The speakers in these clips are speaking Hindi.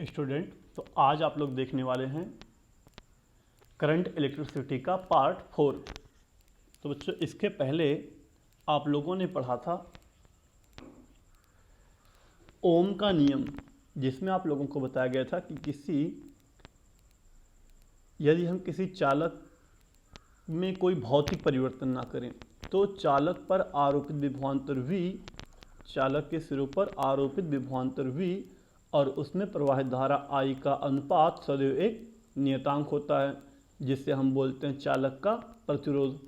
स्टूडेंट, तो आज आप लोग देखने वाले हैं करंट इलेक्ट्रिसिटी का पार्ट 4। तो बच्चों, इसके पहले आप लोगों ने पढ़ा था ओम का नियम, जिसमें आप लोगों को बताया गया था कि यदि हम किसी चालक में कोई भौतिक परिवर्तन ना करें तो चालक पर आरोपित विभवांतर V, चालक के सिरों पर आरोपित विभवांतर V और उसमें प्रवाहित धारा I का अनुपात सदैव एक नियतांक होता है, जिससे हम बोलते हैं चालक का प्रतिरोध।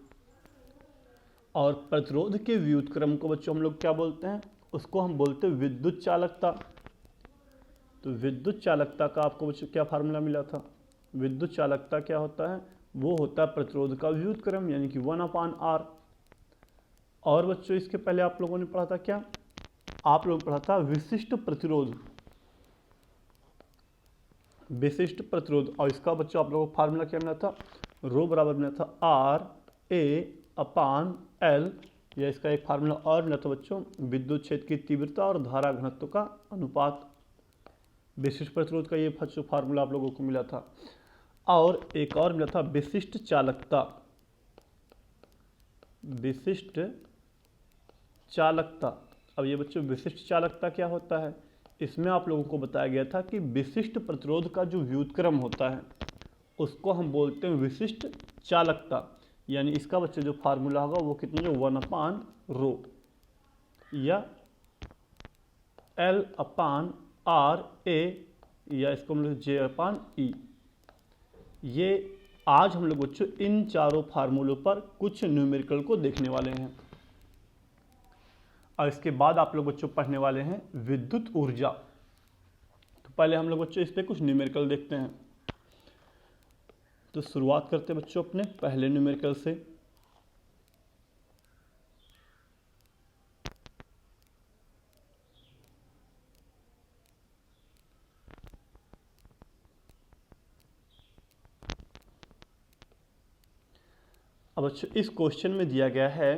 और प्रतिरोध के व्युत्क्रम को बच्चों हम लोग क्या बोलते हैं? उसको हम बोलते हैं विद्युत चालकता। तो विद्युत चालकता का आपको बच्चों क्या फार्मूला मिला था? विद्युत चालकता क्या होता है? वो होता है प्रतिरोध का व्युत्क्रम, यानी कि 1/R। और बच्चों, इसके पहले आप लोगों ने पढ़ा था क्या? आप लोग पढ़ा था विशिष्ट प्रतिरोध। विशिष्ट प्रतिरोध, और इसका बच्चों आप लोगों को फार्मूला क्या मिला था? रो बराबर मिला था RA/L, या इसका एक फार्मूला और मिला था बच्चों, विद्युत क्षेत्र की तीव्रता और धारा घनत्व का अनुपात। विशिष्ट प्रतिरोध का ये बच्चों फार्मूला आप लोगों को मिला था। और एक और मिला था विशिष्ट चालकता। विशिष्ट चालकता, अब ये बच्चों विशिष्ट चालकता क्या होता है? इसमें आप लोगों को बताया गया था कि विशिष्ट प्रतिरोध का जो व्युत्क्रम होता है उसको हम बोलते हैं विशिष्ट चालकता। यानी इसका बच्चे जो फार्मूला होगा वो कितना, जो 1/ρ या L/RA, या इसको हम लोग J/E। ये आज हम लोग बच्चों इन चारों फार्मूलों पर कुछ न्यूमेरिकल को देखने वाले हैं। और इसके बाद आप लोग बच्चों पढ़ने वाले हैं विद्युत ऊर्जा। तो पहले हम लोग बच्चों इस पे कुछ न्यूमेरिकल देखते हैं। तो शुरुआत करते हैं बच्चों अपने पहले न्यूमेरिकल से। अब बच्चों इस क्वेश्चन में दिया गया है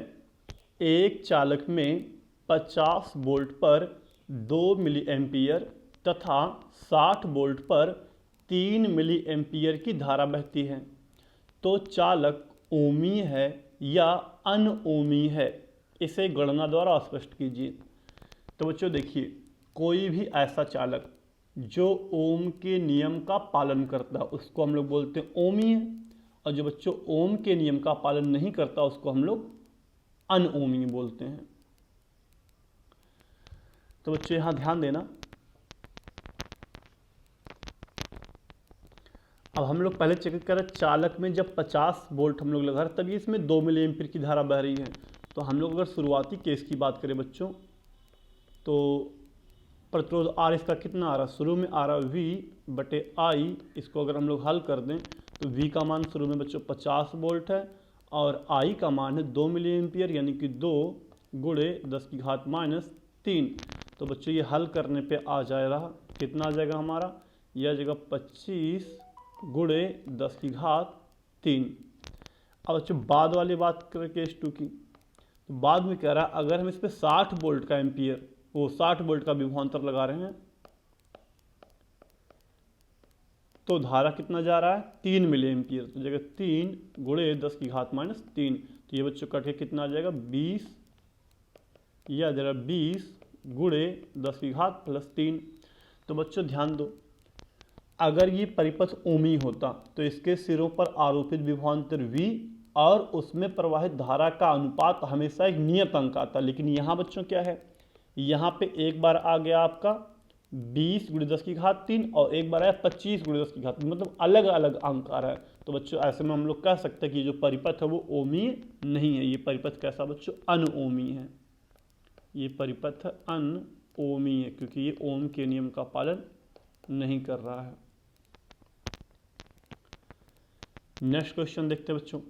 एक चालक में 50 वोल्ट पर 2 मिली एम्पियर तथा 60 वोल्ट पर 3 मिली एम्पियर की धारा बहती है, तो चालक ओमी है या अनओमी है, इसे गणना द्वारा स्पष्ट कीजिए। तो बच्चों देखिए, कोई भी ऐसा चालक जो ओम के नियम का पालन करता है उसको हम लोग बोलते हैं ओमी है, और जो बच्चों ओम के नियम का पालन नहीं करता उसको हम लोग अनओमी बोलते हैं। तो बच्चों यहां ध्यान देना, अब हम लोग पहले चेक करें चालक में जब 50 वोल्ट हम लोग लगा रहे तभी इसमें 2 मिली एम्पीयर की धारा बह रही है। तो हम लोग अगर शुरुआती केस की बात करें बच्चों, तो प्रतिरोध R इसका कितना आ रहा है? शुरू में आ रहा है V/I। इसको अगर हम लोग हल कर दें तो V का मान शुरू में बच्चों 50 वोल्ट है और I का मान है 2 मिली एम्पीयर, यानी कि 2 × 10⁻³ तो बच्चों ये हल करने पे आ जाएगा, कितना आ जाएगा हमारा? यह आ जाएगा 25 × 10⁻³ अब बच्चों बाद वाली बात करें केस 2 की, तो बाद में कह रहा है अगर हम इस पर 60 वोल्ट का एम्पियर, वो 60 वोल्ट का विभवांतर लगा रहे हैं तो धारा कितना जा रहा है? 3 मिली एम्पियर। तो जगह 3 × 10⁻³ तो ये बच्चों कट के कितना आ जाएगा? 20, या जरा 20 × 10⁻³ तो बच्चों ध्यान दो, अगर ये परिपथ ओमी होता तो इसके सिरों पर आरोपित विभवांतर V और उसमें प्रवाहित धारा का अनुपात हमेशा एक नियत अंक आता। लेकिन यहाँ बच्चों क्या है? यहाँ पे एक बार आ गया आपका 20 × 10⁻³ और एक बार आया 25 × 10⁻³, मतलब अलग अलग अंक आ रहा है। तो बच्चों ऐसे में हम लोग कह सकते हैं कि जो परिपथ है वो ओमी नहीं है। ये परिपथ कैसा बच्चों? अनओमी है। ये परिपथ अनओमी है क्योंकि ये ओम के नियम का पालन नहीं कर रहा है। नेक्स्ट क्वेश्चन देखते हैं बच्चों।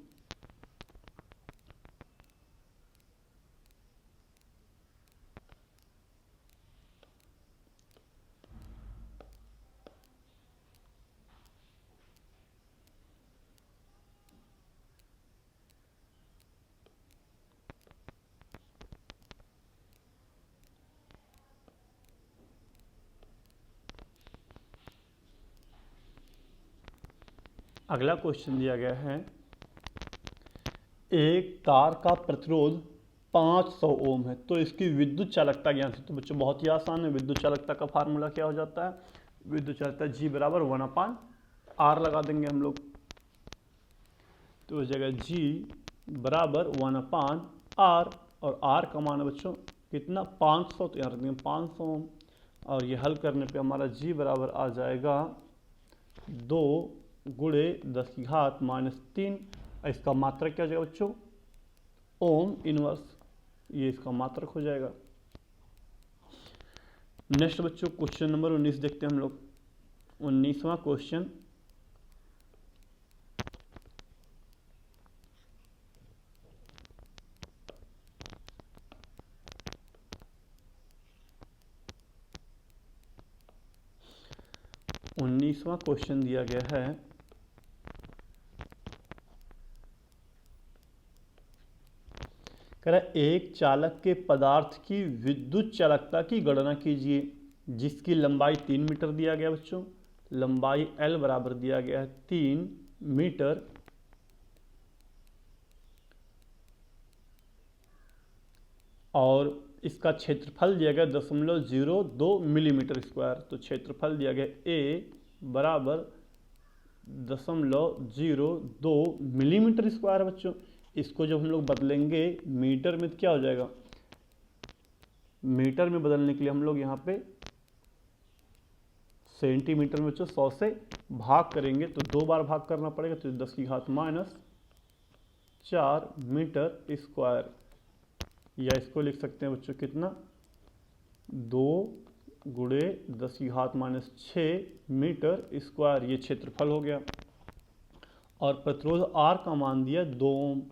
अगला क्वेश्चन दिया गया है, एक तार का प्रतिरोध 500 ओम है तो इसकी विद्युत चालकता ज्ञान से। तो बच्चों बहुत ही आसान है, विद्युत चालकता का फार्मूला क्या हो जाता है, विद्युत चालकता G बराबर 1/R लगा देंगे हम लोग। तो इस जगह G बराबर 1/R और R का मान है बच्चों कितना 500, तो यहाँ रख देंगे 500 ओम। और ये हल करने पे हमारा G बराबर आ जाएगा 2 × 10⁻³ इसका मात्रक क्या हो जाएगा बच्चों, ओम इनवर्स, ये इसका मात्रक हो जाएगा। नेक्स्ट बच्चों क्वेश्चन नंबर 19 देखते हैं हम लोग। 19वां क्वेश्चन, दिया गया है, कह रहा है एक चालक के पदार्थ की विद्युत चालकता की गणना कीजिए जिसकी लंबाई 3 मीटर दिया गया बच्चों, लंबाई L बराबर दिया गया है 3 मीटर, और इसका क्षेत्रफल दिया गया 0.02 मिलीमीटर स्क्वायर। तो क्षेत्रफल दिया गया A बराबर 0.02 मिलीमीटर स्क्वायर है बच्चों। इसको जब हम लोग बदलेंगे मीटर में तो क्या हो जाएगा, मीटर में बदलने के लिए हम लोग यहाँ पे सेंटीमीटर में बच्चों 100 से भाग करेंगे, तो 2 बार भाग करना पड़ेगा, तो 10⁻⁴ मीटर स्क्वायर, या इसको लिख सकते हैं बच्चों कितना 2 × 10⁻⁶ मीटर स्क्वायर, ये क्षेत्रफल हो गया। और प्रतिरोध R का मान दिया 2 ओम।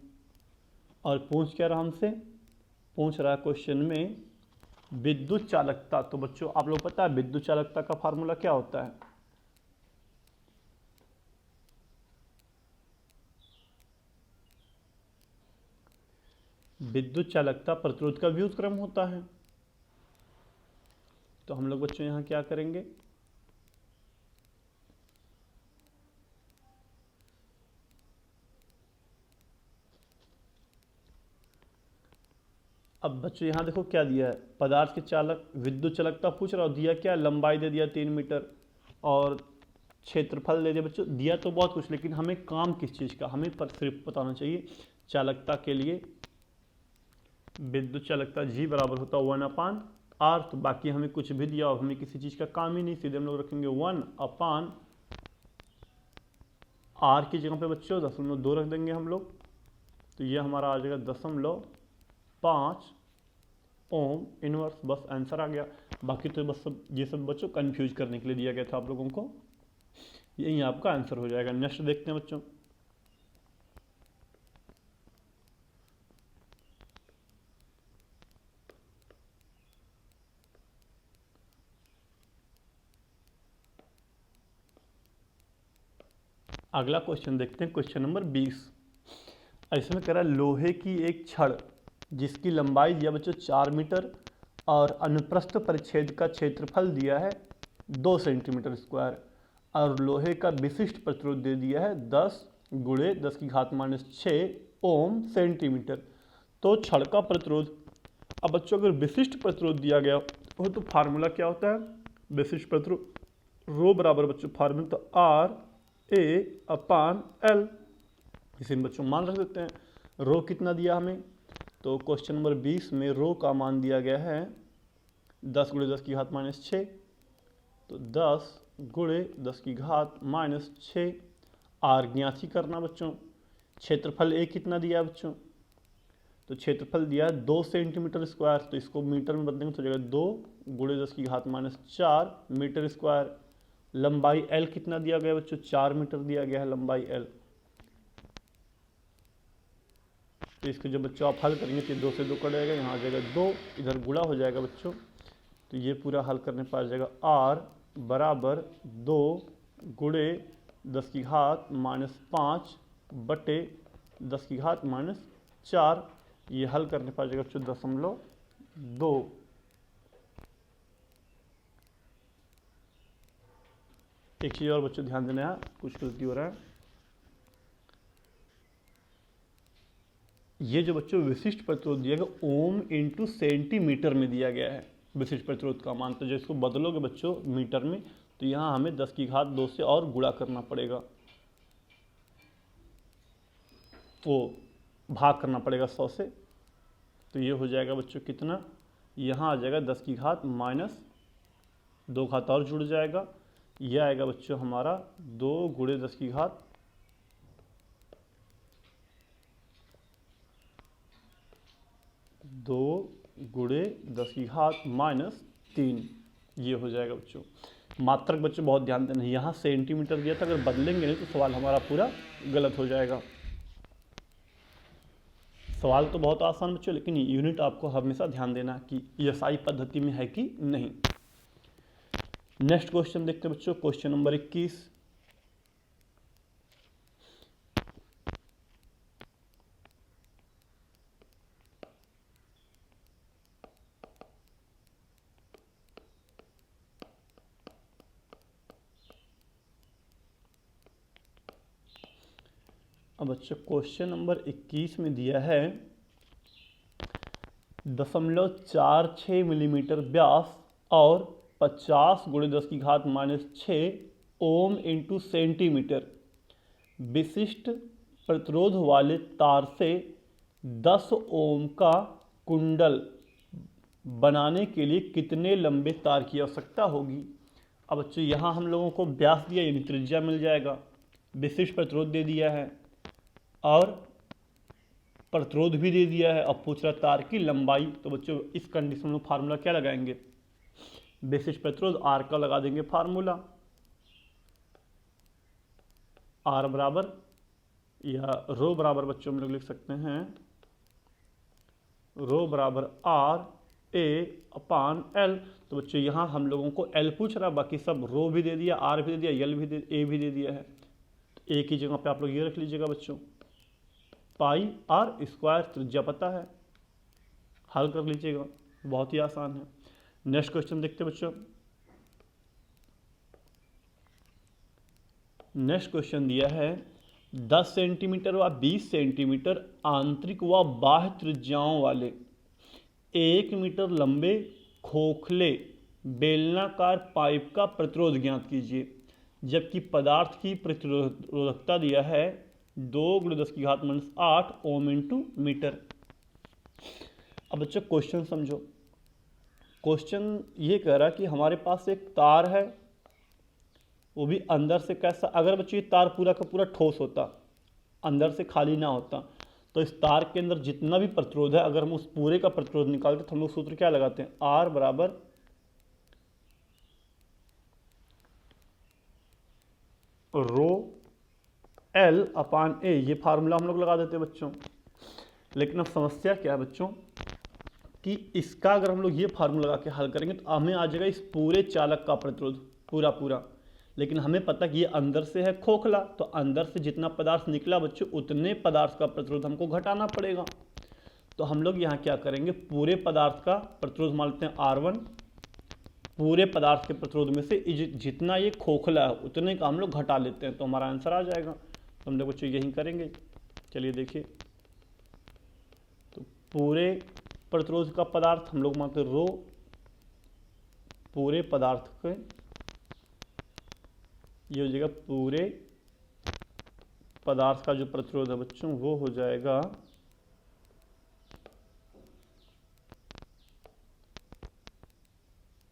और पूछ क्या रहा हमसे, पूछ रहा है क्वेश्चन में विद्युत चालकता। तो बच्चों आप लोग पता है विद्युत चालकता का फार्मूला क्या होता है, विद्युत चालकता प्रतिरोध का व्युत्क्रम होता है। तो हम लोग बच्चों यहां क्या करेंगे, अब बच्चों यहाँ देखो क्या दिया है, पदार्थ के चालक विद्युत चालकता पूछ रहा हो, दिया क्या, लंबाई दे दिया 3 मीटर और क्षेत्रफल दे दिया बच्चों। दिया तो बहुत कुछ, लेकिन हमें काम किस चीज़ का, हमें पर सिर्फ बताना चाहिए चालकता के लिए विद्युत चालकता G बराबर होता है 1/R। तो बाकी हमें कुछ भी दिया हो, हमें किसी चीज़ का काम ही नहीं, सीधे हम लोग रखेंगे 1/R की जगह पे बच्चों 0.2 रख देंगे हम लोग। तो ये हमारा आ जाएगा 0.5 ओम इनवर्स, बस आंसर आ गया। बाकी तो बस ये सब बच्चों कंफ्यूज करने के लिए दिया गया था आप लोगों को, यही आपका आंसर हो जाएगा। नेक्स्ट देखते हैं बच्चों, अगला क्वेश्चन देखते हैं, क्वेश्चन नंबर 20। ऐसे में कह रहा है लोहे की एक छड़ जिसकी लंबाई दिया बच्चों 4 मीटर और अनुप्रस्थ परिच्छेद का क्षेत्रफल दिया है 2 सेंटीमीटर स्क्वायर, और लोहे का विशिष्ट प्रतिरोध दे दिया है 10 × 10⁻⁶ ओम सेंटीमीटर। तो छड़ का प्रतिरोध, अब बच्चों अगर विशिष्ट प्रतिरोध दिया गया हो तो फार्मूला क्या होता है, विशिष्ट प्रतिरोध रो बराबर बच्चों फार्मूला तो RA/L, इसे बच्चों मान रख देते हैं। रो कितना दिया हमें, तो क्वेश्चन नंबर 20 में रो का मान दिया गया है 10 × 10⁻⁶, तो 10 × 10⁻⁶। R ज्ञात ही करना बच्चों। क्षेत्रफल A कितना दिया है बच्चों, तो क्षेत्रफल दिया है 2 सेंटीमीटर स्क्वायर, तो इसको मीटर में बदलेंगे तो हो जाएगा 2 × 10⁻⁴ मीटर स्क्वायर। लंबाई L कितना दिया गया बच्चों, 4 मीटर दिया गया है लंबाई L। तो इसको जब बच्चों आप हल करेंगे तो 2 से 2 कट जाएगा, यहाँ आ जाएगा 2, इधर गुणा हो जाएगा बच्चों। तो ये पूरा हल करने पर आ जाएगा R बराबर 2 × 10⁻⁵ बटे 10⁻⁴। ये हल करने पर आ जाएगा बच्चों 0.2। एक चीज़ और बच्चों ध्यान देना है, कुछ गलती हो रहा है, ये जो बच्चों विशिष्ट प्रतिरोध दिया गया ओम इंटू सेंटीमीटर में दिया गया है विशिष्ट प्रतिरोध का मान। तो जो इसको बदलोगे बच्चों मीटर में तो यहाँ हमें 10⁻2 से और गुणा करना पड़ेगा, वो भाग करना पड़ेगा 100 से। तो ये हो जाएगा बच्चों कितना, यहाँ आ जाएगा 10⁻-2 घात और जुड़ जाएगा। यह आएगा बच्चों हमारा 2 × 10⁻3। ये हो जाएगा बच्चों। मात्रक बच्चों बहुत ध्यान देना, यहाँ सेंटीमीटर दिया था, अगर बदलेंगे नहीं तो सवाल हमारा पूरा गलत हो जाएगा। सवाल तो बहुत आसान बच्चों, लेकिन यूनिट आपको हमेशा ध्यान देना कि ईएसआई पद्धति में है कि नहीं। नेक्स्ट क्वेश्चन देखते हैं बच्चों, क्वेश्चन नंबर 21। अब बच्चों क्वेश्चन नंबर 21 में दिया है 0.46 मिलीमीटर व्यास और 50 × 10⁻⁶ ओम इंटू सेंटीमीटर विशिष्ट प्रतिरोध वाले तार से 10 ओम का कुंडल बनाने के लिए कितने लंबे तार की आवश्यकता होगी। अब बच्चों यहाँ हम लोगों को व्यास दिया यानी त्रिज्या मिल जाएगा, विशिष्ट प्रतिरोध दे दिया है और प्रतिरोध भी दे दिया है। अब पूछ रहा तार की लंबाई। तो बच्चों इस कंडीशन में फार्मूला क्या लगाएंगे, विशिष्ट प्रतिरोध आर का लगा देंगे फार्मूला, आर बराबर या रो बराबर बच्चों हम लोग लिख सकते हैं रो बराबर आर ए अपान एल। तो बच्चों यहाँ हम लोगों को एल पूछ रहा, बाकी सब रो भी दे दिया, आर भी दे दिया, एल भी दे, ए भी दे दिया है। तो ए की जगह पे आप लोग ये रख लीजिएगा बच्चों, पाई आर स्क्वायर, त्रिज्या पता है, हल कर लीजिएगा, बहुत ही आसान है। नेक्स्ट क्वेश्चन देखते हैं बच्चों। नेक्स्ट क्वेश्चन दिया है 10 सेंटीमीटर व 20 सेंटीमीटर आंतरिक व बाह्य त्रिज्याओं वाले 1 मीटर लंबे खोखले बेलनाकार पाइप का प्रतिरोध ज्ञात कीजिए, जबकि पदार्थ की प्रतिरोधकता दिया है 2 × 10⁻8 ओम इंटू मीटर। अब बच्चों क्वेश्चन समझो। क्वेश्चन ये कह रहा है कि हमारे पास एक तार है, वो भी अंदर से कैसा, अगर बच्चों ये तार पूरा का पूरा ठोस होता, अंदर से खाली ना होता, तो इस तार के अंदर जितना भी प्रतिरोध है, अगर हम उस पूरे का प्रतिरोध निकालते तो हम लोग सूत्र क्या लगाते हैं, आर बराबर रो एल अपान ए, ये फार्मूला हम लोग लगा देते हैं बच्चों। लेकिन अब समस्या क्या है बच्चों कि इसका अगर हम लोग ये फार्मूला लगा के हल करेंगे तो हमें आ जाएगा इस पूरे चालक का प्रतिरोध पूरा, लेकिन हमें पता कि ये अंदर से है खोखला, तो अंदर से जितना पदार्थ निकला बच्चों उतने पदार्थ का प्रतिरोध हमको घटाना पड़ेगा। तो हम लोग यहाँ क्या करेंगे, पूरे पदार्थ का प्रतिरोध मान लेते हैं R1, पूरे पदार्थ के प्रतिरोध में से जितना ये खोखला है उतने का हम लोग घटा लेते हैं, तो हमारा आंसर आ जाएगा। तो हम लोग बच्चों यही करेंगे। चलिए देखिए, तो पूरे प्रतिरोध का पदार्थ हम लोग मानते हैं रो, पूरे पदार्थ के ये हो जाएगा पूरे पदार्थ का जो प्रतिरोध है बच्चों वो हो जाएगा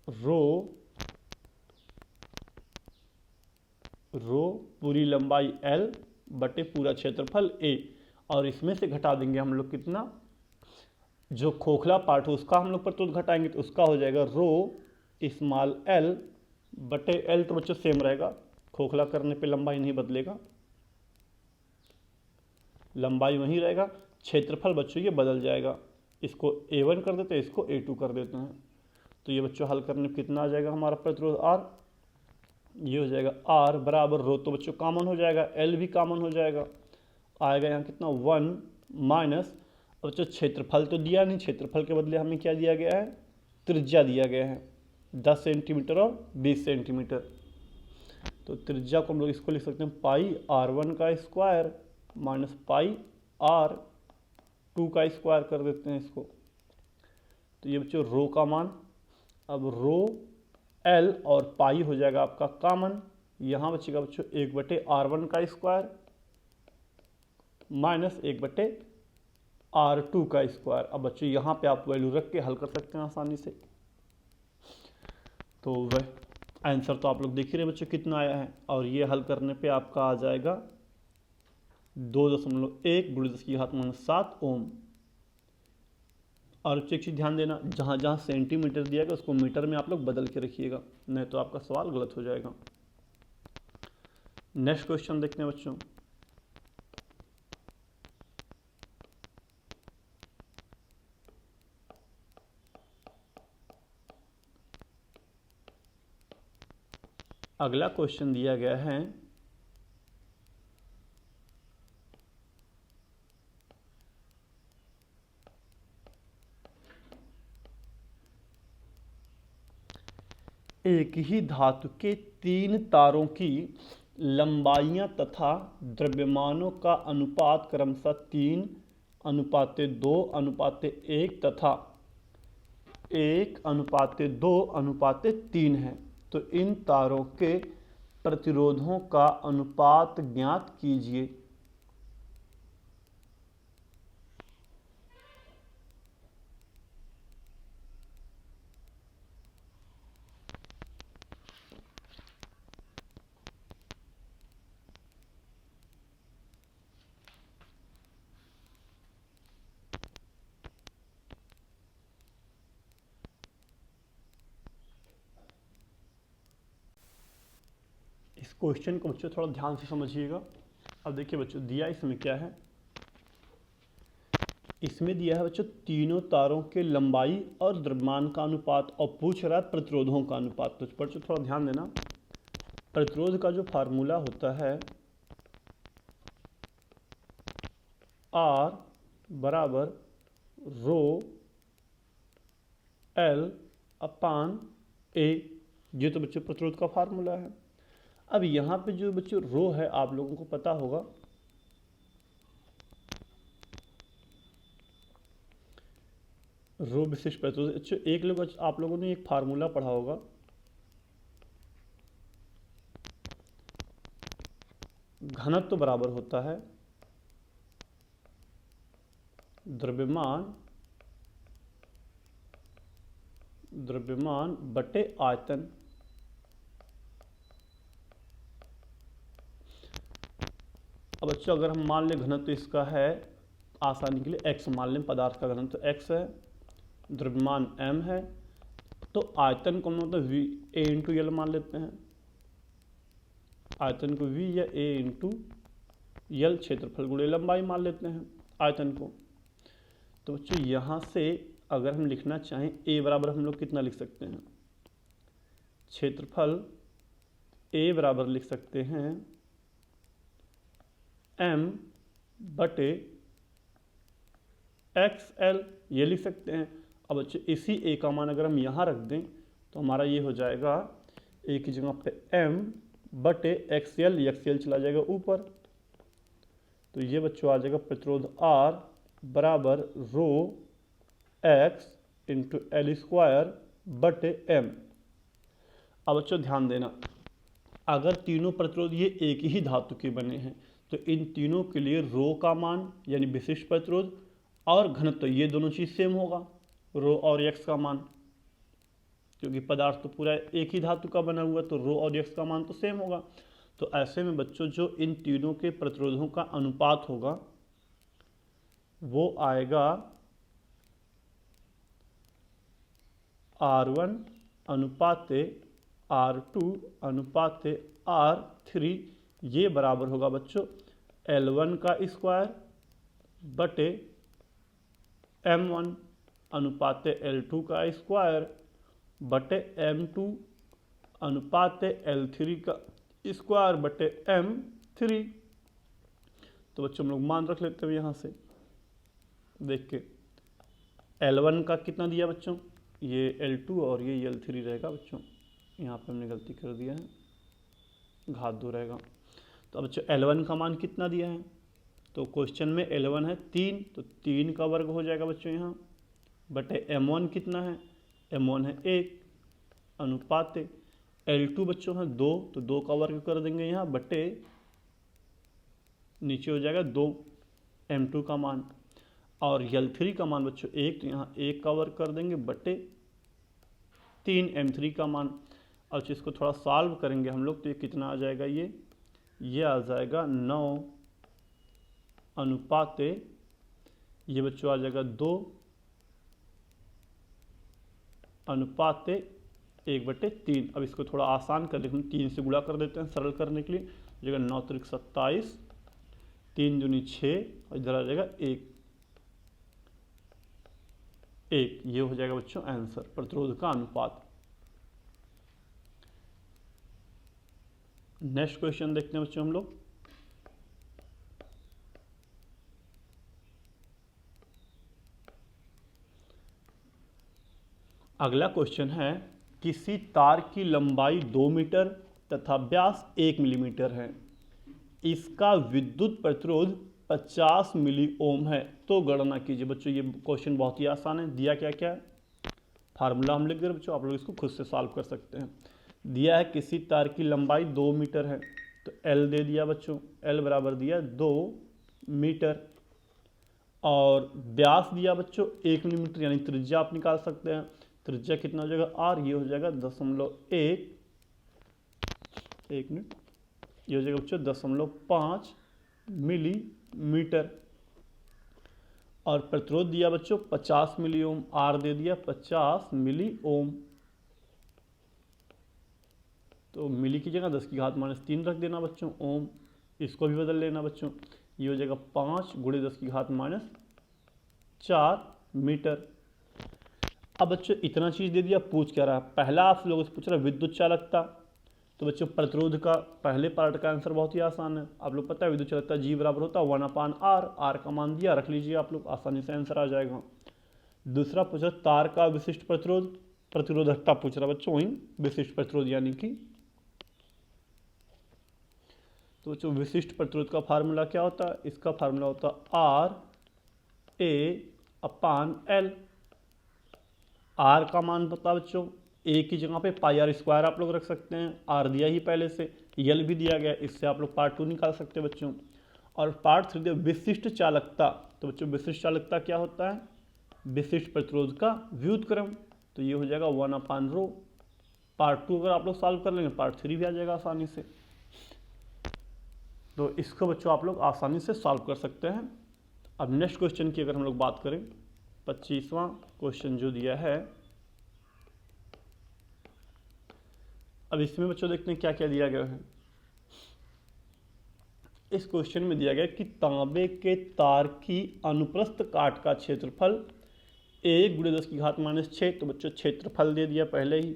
रो पूरी लंबाई L बटे पूरा क्षेत्रफल A, और इसमें से घटा देंगे हम लोग कितना, जो खोखला पार्ट है उसका हम लोग प्रतिरोध घटाएंगे तो उसका हो जाएगा रो स्मॉल l बटे L। तो बच्चों सेम रहेगा, खोखला करने पे लंबाई नहीं बदलेगा, लंबाई वही रहेगा, क्षेत्रफल बच्चों ये बदल जाएगा, इसको A1 कर देते हैं, इसको A2 कर देते हैं। तो ये बच्चों हल करने पे कितना आ जाएगा हमारा प्रतिरोध R, ये हो जाएगा R बराबर रो, तो बच्चों कॉमन हो जाएगा, L भी कॉमन हो जाएगा, आएगा यहाँ कितना 1 माइनस, और बच्चों क्षेत्रफल तो दिया नहीं, क्षेत्रफल के बदले हमें क्या दिया गया है, त्रिज्या दिया गया है 10 सेंटीमीटर और 20 सेंटीमीटर। तो त्रिज्या को हम लोग इसको लिख सकते हैं पाई R1 का स्क्वायर माइनस पाई R 2 का स्क्वायर कर देते हैं इसको। तो ये बच्चों रो का मान, अब रो एल और पाई हो जाएगा आपका कॉमन, यहाँ बचेगा बच्चों 1/r1 का स्क्वायर माइनस 1/r2 का स्क्वायर। अब बच्चों यहाँ पे आप वैल्यू रख के हल कर सकते हैं आसानी से। तो वह आंसर तो आप लोग देख ही रहे बच्चों कितना आया है, और ये हल करने पे आपका आ जाएगा 2.1 × 10⁻7 ओम। और एक चीज़ ध्यान देना, जहाँ जहाँ सेंटीमीटर दिया गया उसको मीटर में आप लोग बदल के रखिएगा, नहीं तो आपका सवाल गलत हो जाएगा। नेक्स्ट क्वेश्चन देखते हैं बच्चों। अगला क्वेश्चन दिया गया है एक ही धातु के 3 तारों की लंबाइयां तथा द्रव्यमानों का अनुपात क्रमशः 3:2:1 तथा 1:2:3 है। तो इन तारों के प्रतिरोधों का अनुपात ज्ञात कीजिए। इस क्वेश्चन को बच्चों थोड़ा ध्यान से समझिएगा। अब देखिए बच्चों, दिया इसमें क्या है, इसमें दिया है बच्चों तीनों तारों के लंबाई और द्रव्यमान का अनुपात, और पूछ रहा है प्रतिरोधों का अनुपात। तो बच्चों थोड़ा ध्यान देना, प्रतिरोध का जो फार्मूला होता है R बराबर रो L अपान A, ये तो बच्चों प्रतिरोध का फार्मूला है। अब यहाँ पे जो बच्चों रो है आप लोगों को पता होगा, रो विशिष्ट प्रतिरोध। अच्छा, एक लोग आप लोगों ने एक फार्मूला पढ़ा होगा, घनत्व बराबर होता है द्रव्यमान बटे आयतन। अब बच्चों अगर हम मान लें घनत्व इसका है, आसानी के लिए x मान लें, पदार्थ का घनत्व x है, द्रव्यमान m है, तो आयतन को मतलब v a इंटू एल मान लेते हैं। आयतन को v या a इंटू एल, क्षेत्रफल गुणे लंबाई मान लेते हैं आयतन को। तो बच्चों यहाँ से अगर हम लिखना चाहें a बराबर हम लोग कितना लिख सकते हैं, क्षेत्रफल a बराबर लिख सकते हैं m बटे XL, ये लिख सकते हैं। अब बच्चों इसी a का मान अगर हम यहाँ रख दें तो हमारा ये हो जाएगा a की जगह पे m बटे XL, XL चला जाएगा ऊपर, तो ये बच्चों आ जाएगा प्रतिरोध R बराबर रो X इंटू L स्क्वायर बटे M। अब बच्चों ध्यान देना, अगर तीनों प्रतिरोध ये एक ही धातु के बने हैं तो इन तीनों के लिए रो का मान यानी विशिष्ट प्रतिरोध और घनत्व ये दोनों चीज़ सेम होगा, रो और एक्स का मान, क्योंकि पदार्थ तो पूरा एक ही धातु का बना हुआ, तो रो और एक्स का मान तो सेम होगा। तो ऐसे में बच्चों जो इन तीनों के प्रतिरोधों का अनुपात होगा वो आएगा R1 अनुपाते R2 अनुपाते R3, ये बराबर होगा बच्चों L1 का स्क्वायर बटे M1 अनुपाते L2 का स्क्वायर बटे M2 अनुपाते L3 का स्क्वायर बटे M3। तो बच्चों हम लोग मान रख लेते हैं यहाँ से देख के। L1 का कितना दिया बच्चों, ये L2 और ये L3 रहेगा बच्चों, यहाँ पे हमने गलती कर दिया है, घात 2 रहेगा। तो अब बच्चों L1 का मान कितना दिया है, तो क्वेश्चन में L1 है 3, तो 3 का वर्ग हो जाएगा बच्चों यहाँ, बटे M1 कितना है, M1 है 1 अनुपात L2 बच्चों है 2, तो 2 का वर्ग कर देंगे यहाँ, बटे नीचे हो जाएगा 2 M2 का मान, और L3 का मान बच्चों 1, तो यहाँ 1 का वर्ग कर देंगे, बटे 3 M3 का मान। और इसको थोड़ा सॉल्व करेंगे हम लोग, तो ये कितना आ जाएगा, ये आ जाएगा 9 अनुपात ये बच्चों आ जाएगा 2 अनुपात 1/3। अब इसको थोड़ा आसान कर देते हैं, 3 से गुणा कर देते हैं सरल करने के लिए, हो जाएगा 9 त्रिक 27, 3 दूनी 6, और इधर आ जाएगा 1, ये हो जाएगा बच्चों आंसर, प्रतिरोध का अनुपात। नेक्स्ट क्वेश्चन देखते हैं बच्चों हम लोग। अगला क्वेश्चन है, किसी तार की लंबाई 2 मीटर तथा व्यास 1 मिलीमीटर है, इसका विद्युत प्रतिरोध 50 मिली ओम है, तो गणना कीजिए। बच्चों ये क्वेश्चन बहुत ही आसान है, दिया क्या क्या है, फार्मूला हम लिख दे रहे बच्चों, आप लोग इसको खुद से सॉल्व कर सकते हैं। दिया है किसी तार की लंबाई 2 मीटर है, तो L दे दिया बच्चों, L बराबर दिया 2 मीटर, और व्यास दिया बच्चों 1 मिलीमीटर, यानी त्रिज्या आप निकाल सकते हैं, त्रिज्या कितना हो जाएगा R, ये हो जाएगा 0.1 मिनट, ये हो जाएगा बच्चों 0.5 मिलीमीटर, और प्रतिरोध दिया बच्चों 50 मिली ओम, R दे दिया 50 मिली ओम, तो मिली की जगह 10⁻³ रख देना बच्चों, ओम इसको भी बदल लेना बच्चों, ये हो जाएगा 5 × 10⁻⁴ मीटर। अब बच्चों इतना चीज़ दे दिया, पूछ क्या रहा है, पहला आप लोगों से पूछ रहा है विद्युत चालकता, तो बच्चों प्रतिरोध का पहले पार्ट का आंसर बहुत ही आसान है, आप लोग पता है विद्युत चालकता G बराबर होता है 1/R, R का मान दिया रख लीजिए आप लोग, आसानी से आंसर आ जाएगा। दूसरा पूछ रहा तार का विशिष्ट प्रतिरोध, प्रतिरोधकता पूछ रहा बच्चों, वही विशिष्ट प्रतिरोध यानी कि, तो बच्चों विशिष्ट प्रतिरोध का फार्मूला क्या होता है, इसका फार्मूला होता है RA/L। R का मान पता बच्चों, A की जगह पे πr² आप लोग रख सकते हैं, R दिया ही पहले से, L भी दिया गया, इससे आप लोग पार्ट 2 निकाल सकते हैं बच्चों। और पार्ट 3 दिया विशिष्ट चालकता, तो बच्चों विशिष्ट चालकता क्या होता है, विशिष्ट प्रतिरोध का व्युत्क्रम, तो ये हो जाएगा 1/ρ। पार्ट 2 अगर आप लोग सॉल्व कर लेंगे, पार्ट 3 भी आ जाएगा आसानी से, तो इसको बच्चों आप लोग आसानी से सॉल्व कर सकते हैं। अब नेक्स्ट क्वेश्चन की अगर हम लोग बात करें, 25वां क्वेश्चन जो दिया है, अब इसमें बच्चों देखते हैं क्या क्या दिया गया है। इस क्वेश्चन में दिया गया कि तांबे के तार की अनुप्रस्थ काट का क्षेत्रफल 1 × 10⁻⁶, तो बच्चों क्षेत्रफल दे दिया पहले ही,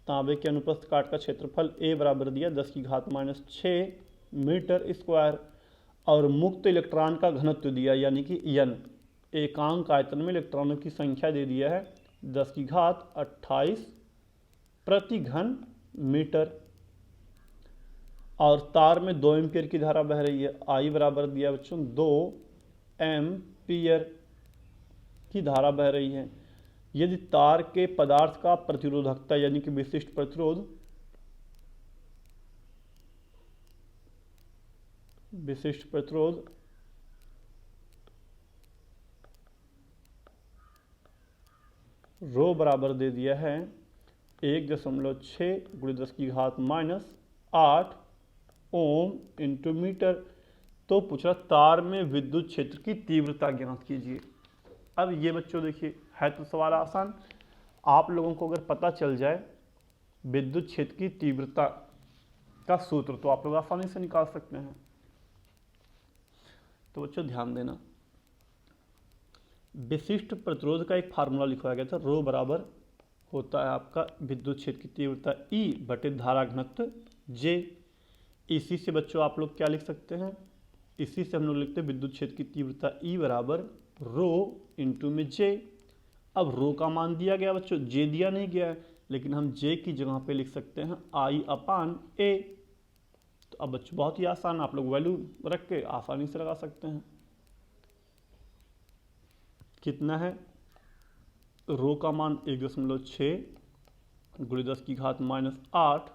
तांबे के अनुप्रस्थ काट का क्षेत्रफल A बराबर दिया 10⁻⁶ मीटर स्क्वायर, और मुक्त इलेक्ट्रॉन का घनत्व दिया यानी कि N, एकांक आयतन में इलेक्ट्रॉनों की संख्या दे दिया है 10⁻28 प्रति घन मीटर, और तार में 2 एम्पियर की धारा बह रही है, I बराबर दिया बच्चों 2 एम्पियर की धारा बह रही है। यदि तार के पदार्थ का प्रतिरोधकता यानी कि विशिष्ट प्रतिरोध, रो बराबर दे दिया है 1.6 × 10⁻⁸ ओम इंटू मीटर, तो पूछ रहा तार में विद्युत क्षेत्र की तीव्रता ज्ञात कीजिए। अब ये बच्चों देखिए है तो सवाल आसान, आप लोगों को अगर पता चल जाए विद्युत क्षेत्र की तीव्रता का सूत्र, तो आप लोग आसानी से निकाल सकते हैं। तो बच्चों ध्यान देना, विशिष्ट प्रतिरोध का एक फार्मूला लिखवाया गया था, रो बराबर होता है आपका विद्युत क्षेत्र की तीव्रता E बटे धारा घनत्व J। इसी से बच्चों आप लोग क्या लिख सकते हैं, इसी से हम लोग लिखते हैं विद्युत क्षेत्र की तीव्रता E बराबर रो इंटू में J। अब रो का मान दिया गया बच्चों, J दिया नहीं गया है, लेकिन हम J की जगह पे लिख सकते हैं I/A। तो अब बच्चों बहुत ही आसान, आप लोग वैल्यू रख के आसानी से लगा सकते हैं। कितना है, रो का मान 1.6 गुणे 10 की घात -8,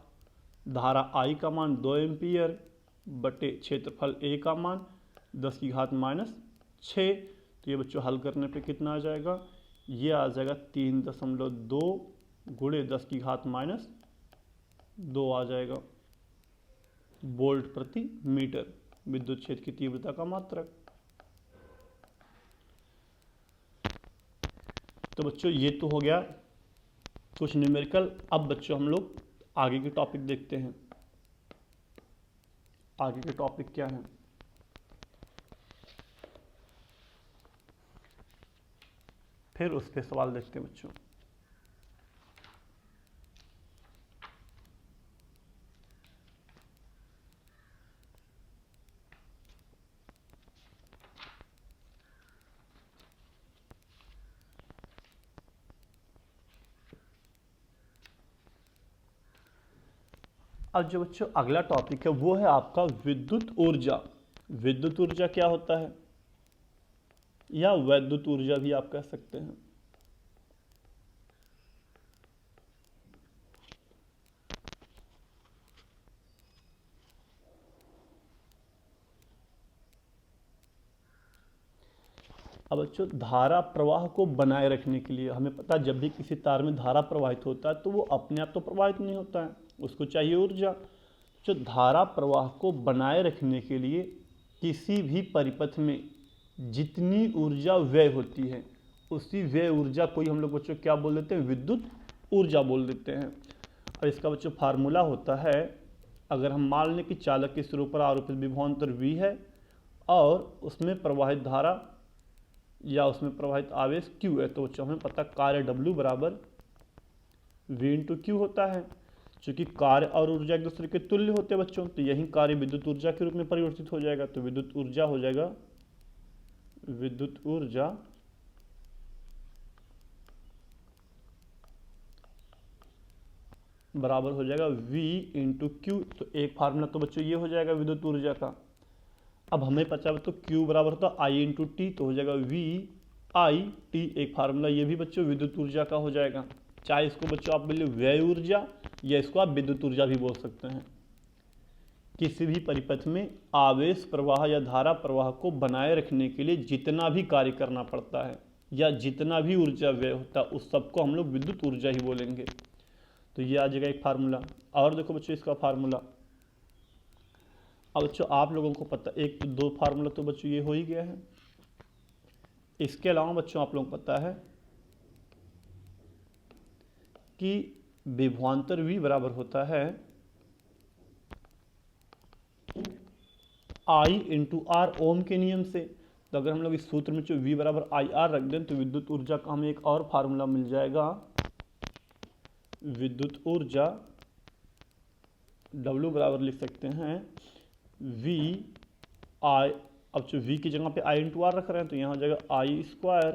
धारा आई का मान 2 एम्पियर बटे क्षेत्रफल ए का मान 10 की घात -6। तो ये बच्चों हल करने पे कितना आ जाएगा, ये आ जाएगा 3.2 गुणे 10 की घात -2 आ जाएगा वोल्ट प्रति मीटर, विद्युत क्षेत्र की तीव्रता का मात्रक। तो बच्चों ये तो हो गया कुछ न्यूमेरिकल। अब बच्चों हम लोग आगे के टॉपिक देखते हैं। आगे के टॉपिक क्या हैं, फिर उस पे सवाल देखते हैं बच्चों। अब जो बच्चों अगला टॉपिक है वो है आपका विद्युत ऊर्जा। विद्युत ऊर्जा क्या होता है, या वैद्युत ऊर्जा भी आप कह सकते हैं। अब बच्चों धारा प्रवाह को बनाए रखने के लिए हमें पता है जब भी किसी तार में धारा प्रवाहित होता है तो वो अपने आप तो प्रवाहित नहीं होता है, उसको चाहिए ऊर्जा। जो धारा प्रवाह को बनाए रखने के लिए किसी भी परिपथ में जितनी ऊर्जा व्यय होती है उसी व्यय ऊर्जा को ही हम लोग बच्चों क्या बोल देते हैं, विद्युत ऊर्जा बोल देते हैं। और इसका बच्चों फार्मूला होता है, अगर हम मान लें कि चालक के सिरों पर आरोपित विभवांतर V है और उसमें प्रवाहित धारा या उसमें प्रवाहित आवेश Q है, तो बच्चों हमें पता कार्य W बराबर V × Q होता है। चूंकि कार्य और ऊर्जा एक दूसरे के तुल्य होते हैं बच्चों, तो यही कार्य विद्युत ऊर्जा के रूप में परिवर्तित हो जाएगा। तो विद्युत ऊर्जा हो जाएगा, विद्युत ऊर्जा बराबर हो जाएगा V × Q। तो एक फार्मूला तो बच्चों ये हो जाएगा विद्युत ऊर्जा का। अब हमें पता है तो Q बराबर होता I × T, तो हो जाएगा VIT। एक फार्मूला ये भी बच्चों विद्युत ऊर्जा का हो जाएगा। चाहे इसको बच्चों आप बोलिए व्यय ऊर्जा या इसको आप विद्युत ऊर्जा भी बोल सकते हैं। किसी भी परिपथ में आवेश प्रवाह या धारा प्रवाह को बनाए रखने के लिए जितना भी कार्य करना पड़ता है या जितना भी ऊर्जा व्यय होता है उस सबको हम लोग विद्युत ऊर्जा ही बोलेंगे। तो ये आ जाएगा एक फार्मूला। और देखो बच्चों इसका फार्मूला, अब बच्चों आप लोगों को पता, एक तो 2 फार्मूला तो बच्चों ये हो ही गया है। इसके अलावा बच्चों आप लोगों को पता है कि विभवांतर V बराबर होता है I × R ओम के नियम से। तो अगर हम लोग इस सूत्र में जो V बराबर IR रख दें तो विद्युत ऊर्जा का हमें एक और फार्मूला मिल जाएगा, विद्युत ऊर्जा W बराबर लिख सकते हैं V I। अब जो V की जगह पे I × R रख रहे हैं तो यहाँ हो जाएगा I²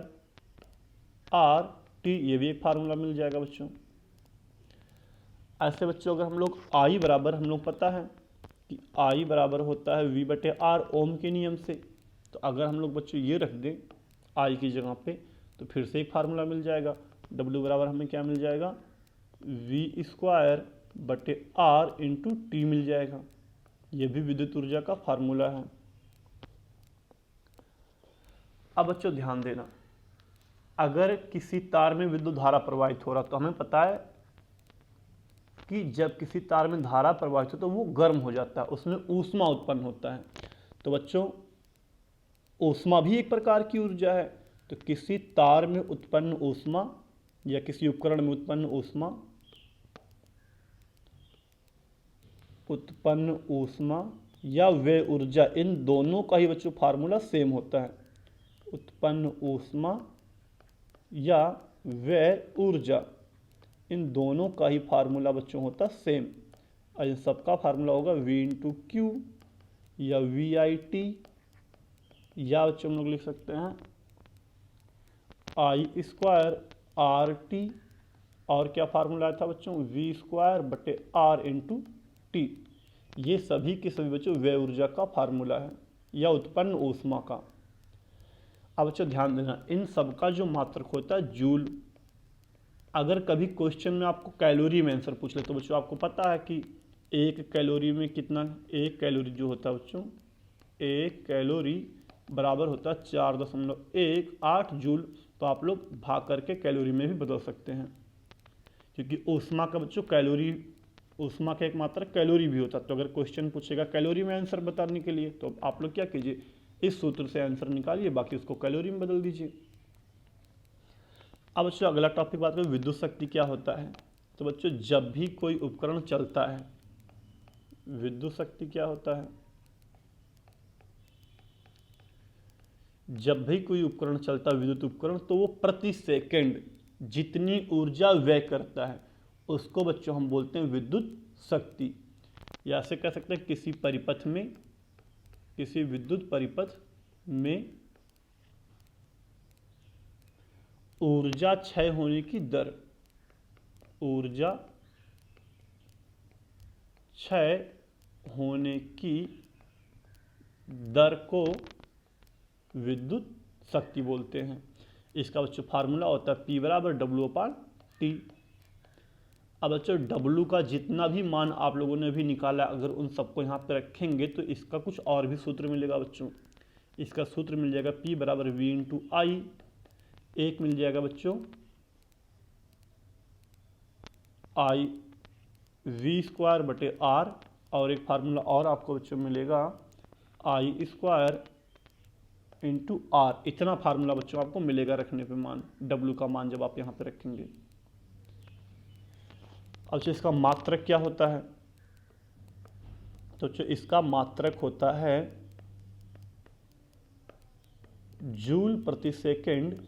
RT। ये भी एक फार्मूला मिल जाएगा बच्चों। ऐसे बच्चों अगर हम लोग I बराबर, हम लोग पता है कि I बराबर होता है V/R ओम के नियम से। तो अगर हम लोग बच्चों ये रख दें I की जगह पे तो फिर से एक फार्मूला मिल जाएगा। W बराबर हमें क्या मिल जाएगा, V² R × T मिल जाएगा। ये भी विद्युत ऊर्जा का फार्मूला है। अब बच्चों ध्यान देना, अगर किसी तार में विद्युत धारा प्रवाहित हो रहा तो हमें पता है कि जब किसी तार में धारा प्रवाहित हो तो वो गर्म हो जाता है, उसमें ऊष्मा उत्पन्न होता है। तो बच्चों ऊष्मा भी एक प्रकार की ऊर्जा है। तो किसी तार में उत्पन्न ऊष्मा या किसी उपकरण में उत्पन्न ऊष्मा या व्यय ऊर्जा, इन दोनों का ही बच्चों फार्मूला सेम होता है। उत्पन्न ऊष्मा या व्यय ऊर्जा, इन दोनों का ही फार्मूला बच्चों होता सेम। और इन सबका फार्मूला होगा V × Q या VIT, या बच्चों हम लोग लिख सकते हैं I² RT। और क्या फार्मूला था बच्चों, V² R × T। ये सभी के सभी बच्चों व्यय ऊर्जा का फार्मूला है या उत्पन्न ऊष्मा का। अब बच्चों ध्यान देना, इन सब का जो मात्रक होता है जूल। अगर कभी क्वेश्चन में आपको कैलोरी में आंसर पूछ ले तो बच्चों आपको पता है कि एक कैलोरी में कितना, एक कैलोरी जो होता है बच्चों, एक कैलोरी बराबर होता है 4.18 जूल। तो आप लोग भाग करके कैलोरी में भी बदल सकते हैं, क्योंकि ऊष्मा का बच्चों कैलोरी, ऊष्मा का एक मात्रक कैलोरी भी होता है। तो अगर क्वेश्चन पूछेगा कैलोरी में आंसर बताने के लिए तो आप लोग क्या कीजिए, इस सूत्र से आंसर निकालिए, बाकी उसको कैलोरी में बदल दीजिए। अब बच्चों अगला टॉपिक बात करें, विद्युत शक्ति क्या होता है। तो बच्चों जब भी कोई उपकरण चलता है, विद्युत शक्ति क्या होता है, जब भी कोई उपकरण चलता है विद्युत उपकरण, तो वो प्रति सेकंड जितनी ऊर्जा व्यय करता है उसको बच्चों हम बोलते हैं विद्युत शक्ति। या ऐसे कह सकते हैं किसी परिपथ में, किसी विद्युत परिपथ में ऊर्जा क्षय होने की दर, ऊर्जा क्षय होने की दर को विद्युत शक्ति बोलते हैं। इसका बच्चों फार्मूला होता है P बराबर W/T। अब बच्चों W का जितना भी मान आप लोगों ने भी निकाला, अगर उन सबको यहाँ पे रखेंगे तो इसका कुछ और भी सूत्र मिलेगा बच्चों। इसका सूत्र मिल जाएगा P बराबर V/I। एक मिल जाएगा बच्चों I V²/R, और एक फार्मूला और आपको बच्चों मिलेगा I² × R। इतना फार्मूला बच्चों आपको मिलेगा रखने पे मान, W का मान जब आप यहाँ पे रखेंगे। अब इसका मात्रक क्या होता है, तो इसका मात्रक होता है जूल प्रति सेकंड,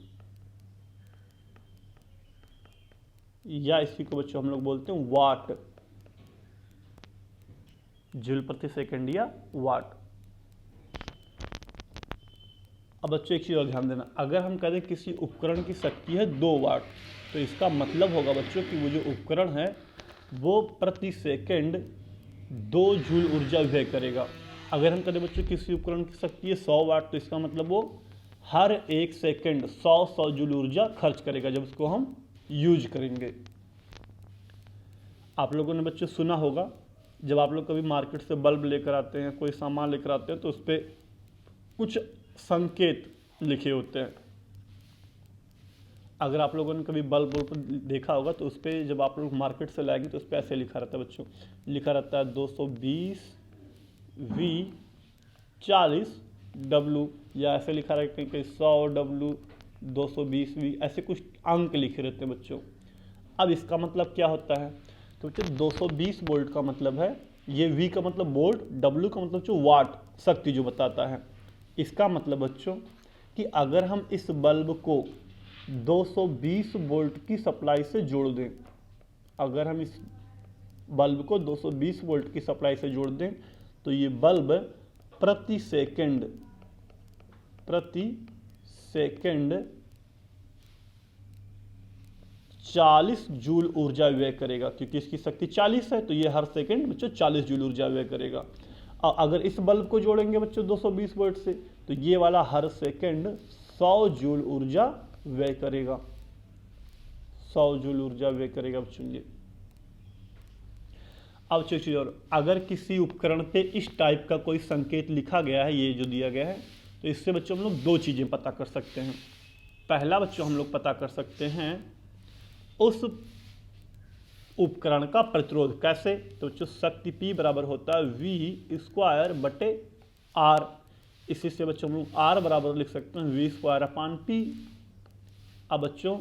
या इसी को बच्चों हम लोग बोलते हैं वाट, जूल प्रति सेकंड या वाट। अब बच्चों एक चीज और ध्यान देना, अगर हम कह दें किसी उपकरण की शक्ति है 2 वाट, तो इसका मतलब होगा बच्चों कि वो जो उपकरण है वो प्रति सेकंड 2 जूल ऊर्जा व्यय करेगा। अगर हम कह दें बच्चों किसी उपकरण की शक्ति है 100 वाट, तो इसका मतलब वो हर 1 सेकंड 100 जूल ऊर्जा खर्च करेगा जब उसको हम यूज करेंगे। आप लोगों ने बच्चों सुना होगा, जब आप लोग कभी मार्केट से बल्ब लेकर आते हैं, कोई सामान लेकर आते हैं, तो उस पर कुछ संकेत लिखे होते हैं। अगर आप लोगों ने कभी बल्ब देखा होगा तो उस पर जब आप लोग मार्केट से लाएंगे तो उस पर ऐसे लिखा रहता है बच्चों, लिखा रहता है 220 V 40 W, या ऐसे लिखा रहता है कहीं 100 W 220 V, ऐसे कुछ अंक लिखे रहते हैं बच्चों। अब इसका मतलब क्या होता है, तो बच्चों 220 वोल्ट का मतलब है, ये V का मतलब वोल्ट, W का मतलब जो वाट, शक्ति जो बताता है। इसका मतलब बच्चों कि अगर हम इस बल्ब को 220 वोल्ट की सप्लाई से जोड़ दें, अगर हम इस बल्ब को 220 वोल्ट की सप्लाई से जोड़ दें, तो ये बल्ब प्रति सेकंड 40 जूल ऊर्जा व्यय करेगा, क्योंकि इसकी शक्ति 40 है, तो ये हर सेकंड बच्चों 40 जूल ऊर्जा व्यय करेगा। और अगर इस बल्ब को जोड़ेंगे बच्चों 220 वोल्ट से, तो ये वाला हर सेकंड 100 जूल ऊर्जा व्यय करेगा, 100 जूल ऊर्जा व्यय करेगा बच्चों ये। अब चीज और, अगर किसी उपकरण पे इस टाइप का कोई संकेत लिखा गया है, ये जो दिया गया है, तो इससे बच्चों हम लोग 2 चीजें पता कर सकते हैं। पहला बच्चों हम लोग पता कर सकते हैं उस उपकरण का प्रतिरोध, कैसे, तो बच्चों शक्ति P बराबर होता है V²/R। इसी से बच्चों हम लोग R बराबर लिख सकते हैं V²/P। अब बच्चों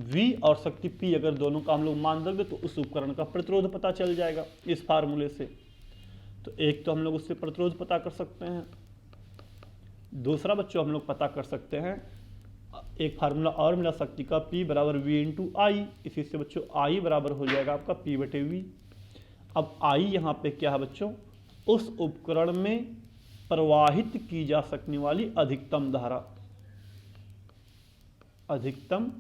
V और शक्ति P अगर दोनों का हम लोग मान देंगे तो उस उपकरण का प्रतिरोध पता चल जाएगा इस फार्मूले से। तो एक तो हम लोग उससे प्रतिरोध पता कर सकते हैं, दूसरा बच्चों हम लोग पता कर सकते हैं, एक फार्मूला और मिला शक्ति का P बराबर V/I। इसी से बच्चों I बराबर हो जाएगा आपका P/V। अब I यहाँ पे क्या है बच्चों, उस उपकरण में प्रवाहित की जा सकने वाली अधिकतम धारा, अधिकतम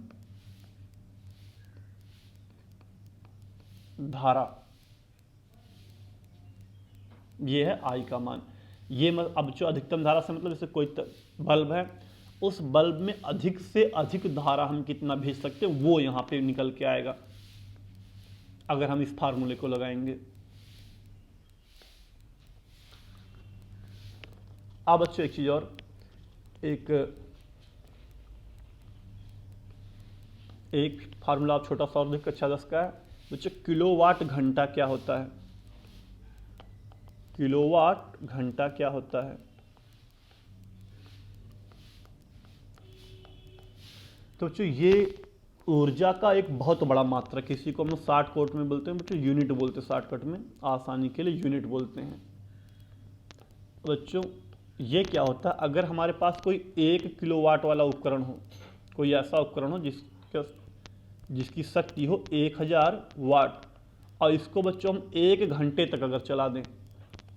धारा। ये है आई का मान। ये अब जो अधिकतम धारा से मतलब जैसे कोई बल्ब है, उस बल्ब में अधिक से अधिक धारा हम कितना भेज सकते हैं वो यहाँ पे निकल के आएगा अगर हम इस फार्मूले को लगाएंगे। अब बच्चों एक चीज और, एक फार्मूला आप छोटा सा और देख, कक्षा 10 का है बच्चों। किलोवाट घंटा क्या होता है? किलोवाट घंटा क्या होता है? तो बच्चों ये ऊर्जा का एक बहुत बड़ा मात्रक, इसी को हम शॉर्टकट में बोलते हैं बच्चों, यूनिट बोलते हैं शॉर्टकट में, आसानी के लिए यूनिट बोलते हैं। बच्चों ये क्या होता है, अगर हमारे पास कोई 1 किलोवाट वाला उपकरण हो, कोई ऐसा उपकरण हो जिसकी शक्ति हो 1000 वाट, और इसको बच्चों हम 1 घंटे तक अगर चला दें,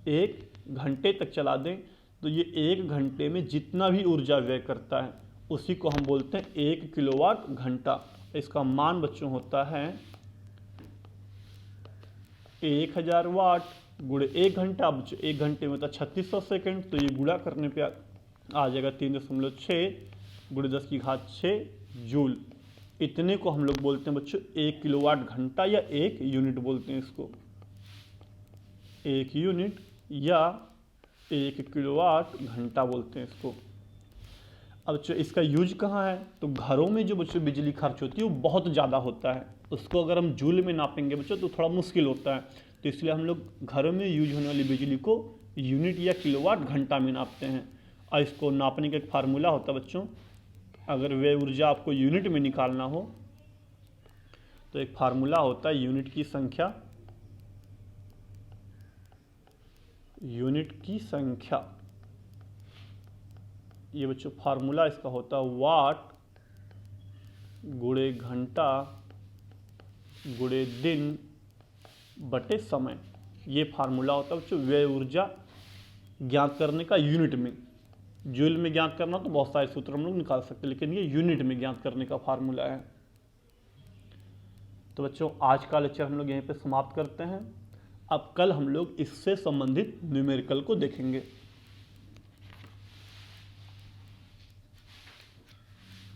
1 घंटे तक चला दें, तो ये 1 घंटे में जितना भी ऊर्जा व्यय करता है उसी को हम बोलते हैं 1 किलोवाट घंटा। इसका मान बच्चों होता है 1000 वाट गुणे 1 घंटा। बच्चों 1 घंटे में तो 3600 सेकेंड, तो ये गुणा करने पे आ जाएगा 3.6 गुणे 10⁶ जूल। इतने को हम लोग बोलते हैं बच्चों 1 किलोवाट घंटा या 1 यूनिट बोलते हैं इसको, 1 यूनिट या 1 किलोवाट घंटा बोलते हैं इसको। अब बच्चों इसका यूज कहाँ है? तो घरों में जो बच्चों बिजली खर्च होती है वो बहुत ज़्यादा होता है, उसको अगर हम जूल में नापेंगे बच्चों तो थोड़ा मुश्किल होता है, तो इसलिए हम लोग घरों में यूज होने वाली बिजली को यूनिट या किलोवाट घंटा में नापते हैं। और इसको नापने का एक फार्मूला होता है बच्चों, अगर वे ऊर्जा आपको यूनिट में निकालना हो तो एक फार्मूला होता है यूनिट की संख्या, यूनिट की संख्या। ये बच्चों फार्मूला इसका होता है वाट गुणे घंटा गुणे दिन बटे समय। ये फार्मूला होता है बच्चों व्यय ऊर्जा ज्ञात करने का यूनिट में। जूल में ज्ञात करना तो बहुत सारे सूत्र हम लोग निकाल सकते हैं, लेकिन ये यूनिट में ज्ञात करने का फार्मूला है। तो बच्चों आज का लेक्चर हम लोग यहीं पे समाप्त करते हैं। अब कल हम लोग इससे संबंधित न्यूमेरिकल को देखेंगे।